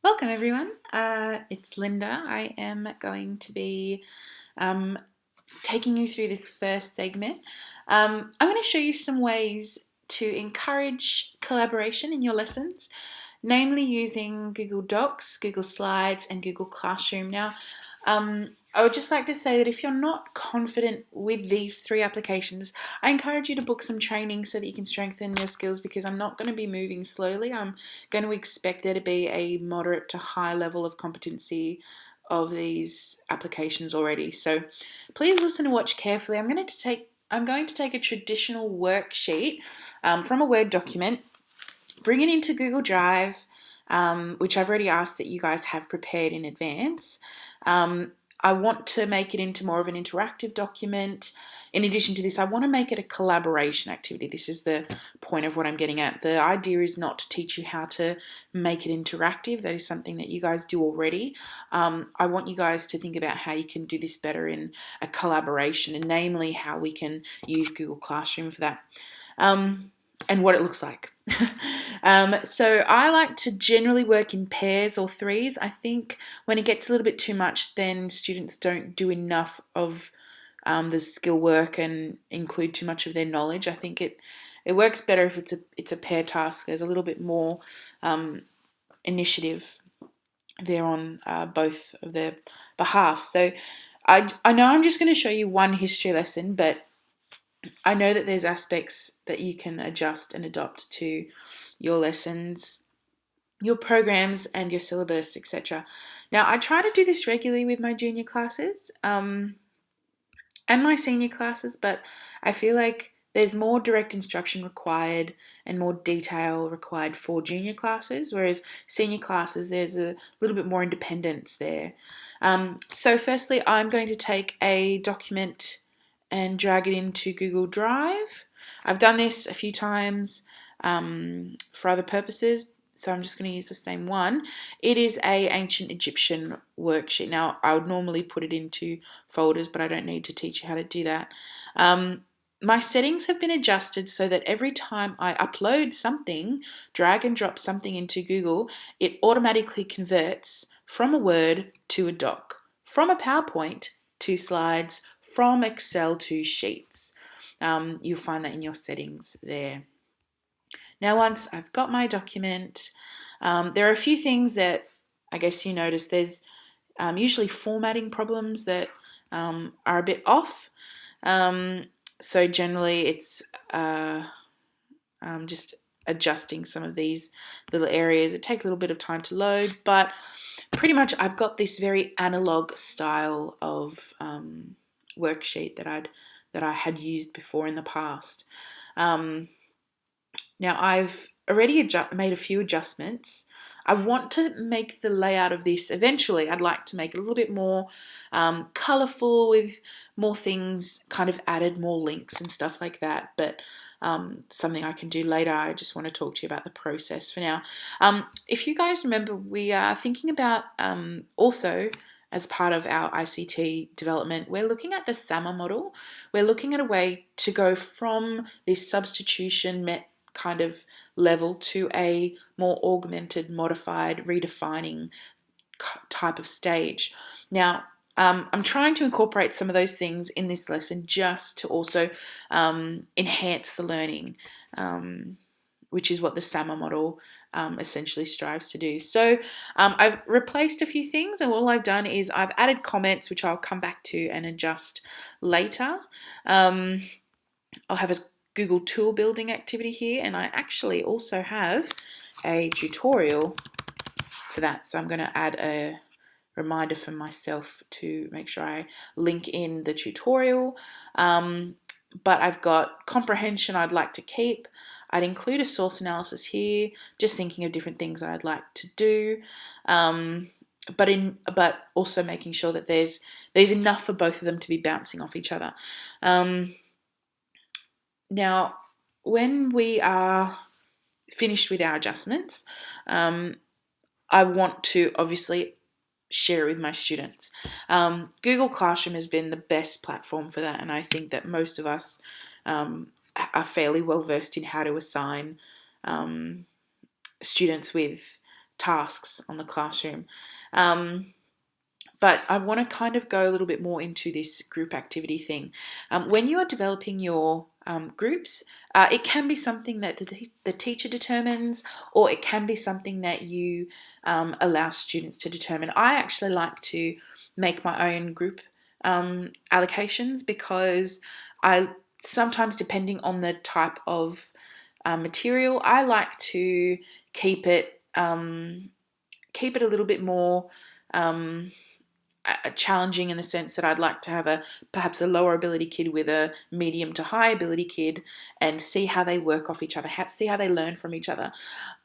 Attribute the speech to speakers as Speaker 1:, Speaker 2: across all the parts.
Speaker 1: Welcome everyone. It's Linda. I am going to be um, taking you through this first segment. I'm going to show you some ways to encourage collaboration in your lessons, namely using Google Docs, Google Slides, and Google Classroom. Now, I would just like to say that if you're not confident with these three applications, I encourage you to book some training so that you can strengthen your skills, because I'm not going to be moving slowly. I'm going to expect there to be a moderate to high level of competency of these applications already. So please listen and watch carefully. I'm going to take a traditional worksheet from a Word document, bring it into Google Drive, which I've already asked that you guys have prepared in advance. I want to make it into more of an interactive document. In addition to this, I want to make it a collaboration activity. This is the point of what I'm getting at. The idea is not to teach you how to make it interactive. That is something that you guys do already. I want you guys to think about how you can do this better in a collaboration, and namely how we can use Google Classroom for that. And what it looks like. So I like to generally work in pairs or threes. I think when it gets a little bit too much, then students don't do enough of the skill work and include too much of their knowledge. I think it works better if it's a pair task. There's a little bit more initiative there on both of their behalf. So I know I'm just going to show you one history lesson, but I know that there's aspects that you can adjust and adopt to your lessons, your programs, and your syllabus, etc. Now, I try to do this regularly with my junior classes and my senior classes, but I feel like there's more direct instruction required and more detail required for junior classes, whereas senior classes, there's a little bit more independence there. So firstly, I'm going to take a document and drag it into Google Drive. I've done this a few times for other purposes, so I'm just going to use the same one. It is a ancient Egyptian worksheet. Now, I would normally put it into folders, but I don't need to teach you how to do that. My settings have been adjusted so that every time I upload something, drag and drop something into Google, it automatically converts from a Word to a doc, from a PowerPoint to slides, from Excel to Sheets. You'll find that in your settings there. Now, once I've got my document, there are a few things that I guess you notice. There's usually formatting problems that are a bit off. So generally it's just adjusting some of these little areas. It takes a little bit of time to load, but pretty much I've got this very analog style of worksheet that I had used before in the past. Now I've already made a few adjustments. I want to make the layout of this eventually. I'd like to make it a little bit more colourful, with more things kind of added, more links and stuff like that. But something I can do later. I just want to talk to you about the process for now. If you guys remember, we are thinking about also, as part of our ICT development, we're looking at the SAMA model. We're looking at a way to go from this substitution kind of level to a more augmented, modified, redefining type of stage. Now, I'm trying to incorporate some of those things in this lesson just to also enhance the learning, which is what the SAMA model essentially strives to do. So I've replaced a few things, and all I've done is I've added comments, which I'll come back to and adjust later. I'll have a Google tool building activity here, and I actually also have a tutorial for that. So I'm going to add a reminder for myself to make sure I link in the tutorial. But I've got comprehension I'd like to keep. I'd include a source analysis here, just thinking of different things that I'd like to do. But also making sure that there's enough for both of them to be bouncing off each other. Now, when we are finished with our adjustments, I want to obviously share it with my students. Google Classroom has been the best platform for that, and I think that most of us are fairly well versed in how to assign students with tasks on the classroom. But I want to kind of go a little bit more into this group activity thing. When you are developing your groups, it can be something that the teacher determines, or it can be something that you allow students to determine. I actually like to make my own group allocations, because I sometimes, depending on the type of material, I like to keep it a little bit more challenging, in the sense that I'd like to have perhaps a lower ability kid with a medium to high ability kid, and see how they work off each other, see how they learn from each other.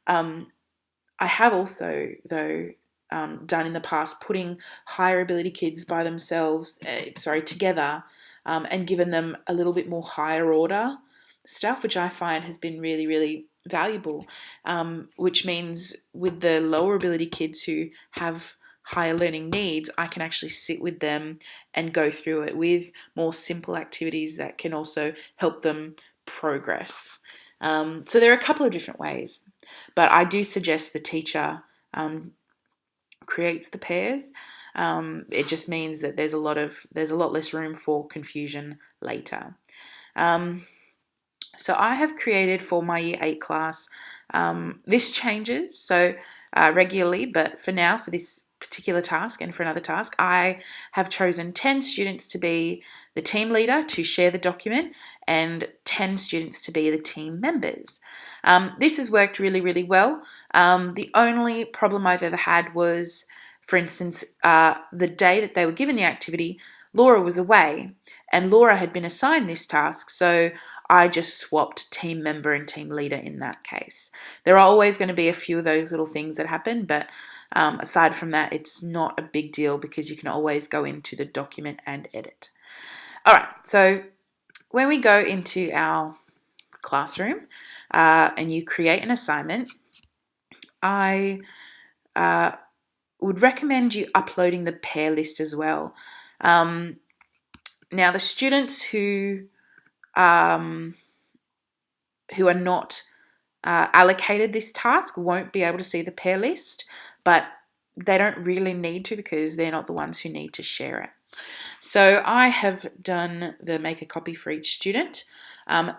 Speaker 1: I have also, though, done in the past, putting higher ability kids by themselves, together, and given them a little bit more higher order stuff, which I find has been really, really valuable. Which means with the lower ability kids who have higher learning needs, I can actually sit with them and go through it with more simple activities that can also help them progress. So there are a couple of different ways, but I do suggest the teacher creates the pairs. It just means that there's a lot less room for confusion later. So I have created for my Year 8 class, this changes regularly, but for now, for this particular task and for another task, I have chosen 10 students to be the team leader to share the document, and 10 students to be the team members. This has worked really, really well. The only problem I've ever had was, for instance, the day that they were given the activity, Laura was away, and Laura had been assigned this task, so I just swapped team member and team leader in that case. There are always going to be a few of those little things that happen, but aside from that, it's not a big deal, because you can always go into the document and edit. All right, so when we go into our classroom and you create an assignment, I would recommend you uploading the pair list as well. Now, the students who are not allocated this task won't be able to see the pair list, but they don't really need to, because they're not the ones who need to share it. So I have done the make a copy for each student.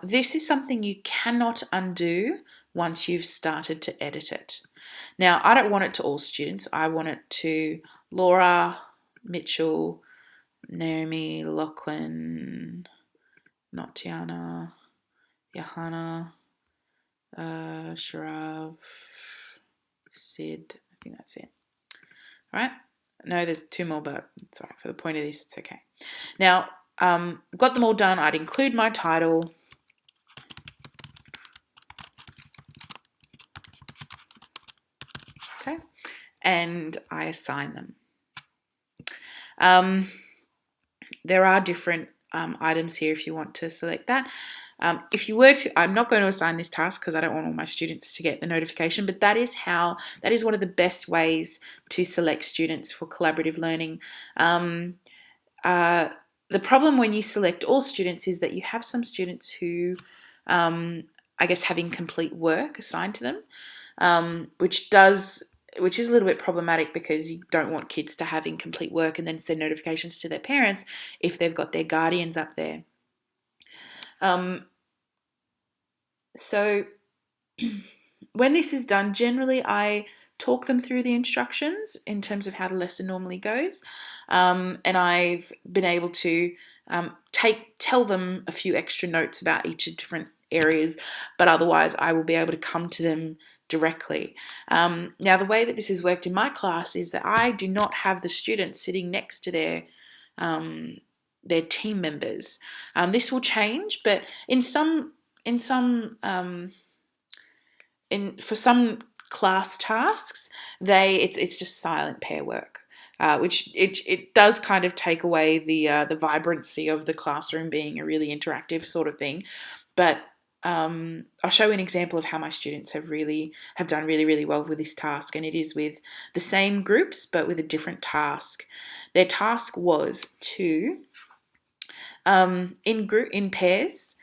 Speaker 1: This is something you cannot undo once you've started to edit it. Now, I don't want it to all students. I want it to Laura, Mitchell, Naomi, Lachlan, not Tiana, Johanna, Sharav, Sid. I think that's it. All right. No, there's two more, but it's all right. For the point of this, it's okay. Now, got them all done. I'd include my title. Okay. And I assign them. There are different items here if you want to select that. If you were to, I'm not going to assign this task because I don't want all my students to get the notification, but that is one of the best ways to select students for collaborative learning. The problem when you select all students is that you have some students who, I guess, have incomplete work assigned to them, which is a little bit problematic, because you don't want kids to have incomplete work and then send notifications to their parents if they've got their guardians up there. So when this is done, generally I talk them through the instructions in terms of how the lesson normally goes, and I've been able to tell them a few extra notes about each of different areas, but otherwise I will be able to come to them directly. Now, the way that this has worked in my class is that I do not have the students sitting next to their team members. This will change, but for some class tasks, it's just silent pair work, which it does kind of take away the vibrancy of the classroom being a really interactive sort of thing. But I'll show you an example of how my students have done really, really well with this task, and it is with the same groups but with a different task. Their task was to, in pairs,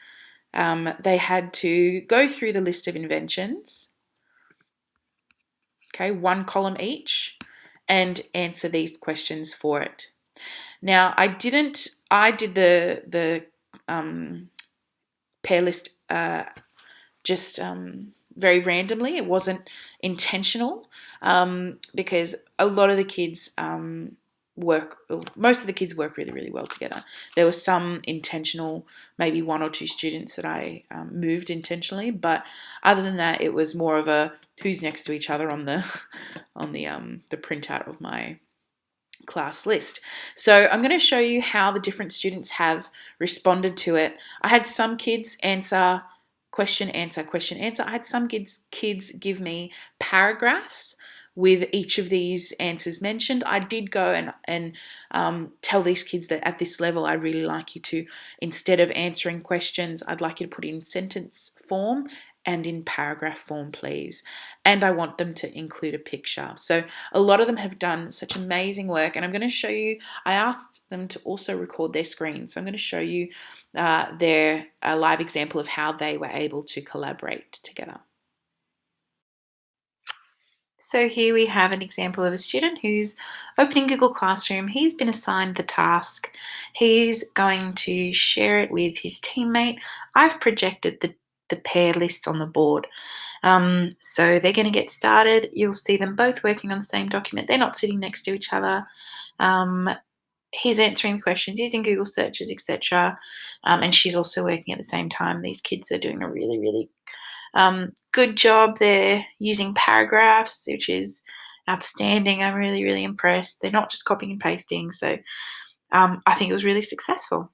Speaker 1: they had to go through the list of inventions, okay, one column each, and answer these questions for it. Now, I did the pair list just very randomly. It wasn't intentional, because a lot of the kids most of the kids work really, really well together. There were some intentional, maybe one or two students that I moved intentionally, but other than that, it was more of a who's next to each other on the the printout of my class list. So I'm going to show you how the different students have responded to it. I had some kids answer question, answer, question, answer. I had some kids give me paragraphs with each of these answers mentioned. I did go and tell these kids that at this level, I'd really like you to, instead of answering questions, I'd like you to put in sentence form and in paragraph form, please. And I want them to include a picture. So a lot of them have done such amazing work, and I'm going to show you. I asked them to also record their screen, so I'm going to show you their live example of how they were able to collaborate together. So here we have an example of a student who's opening Google Classroom. He's been assigned the task. He's going to share it with his teammate. I've projected the pair lists on the board. So they're going to get started. You'll see them both working on the same document. They're not sitting next to each other. He's answering the questions using Google searches, etc. And she's also working at the same time. These kids are doing a really, really good job. They're using paragraphs, which is outstanding. I'm really, really impressed. They're not just copying and pasting. So I think it was really successful.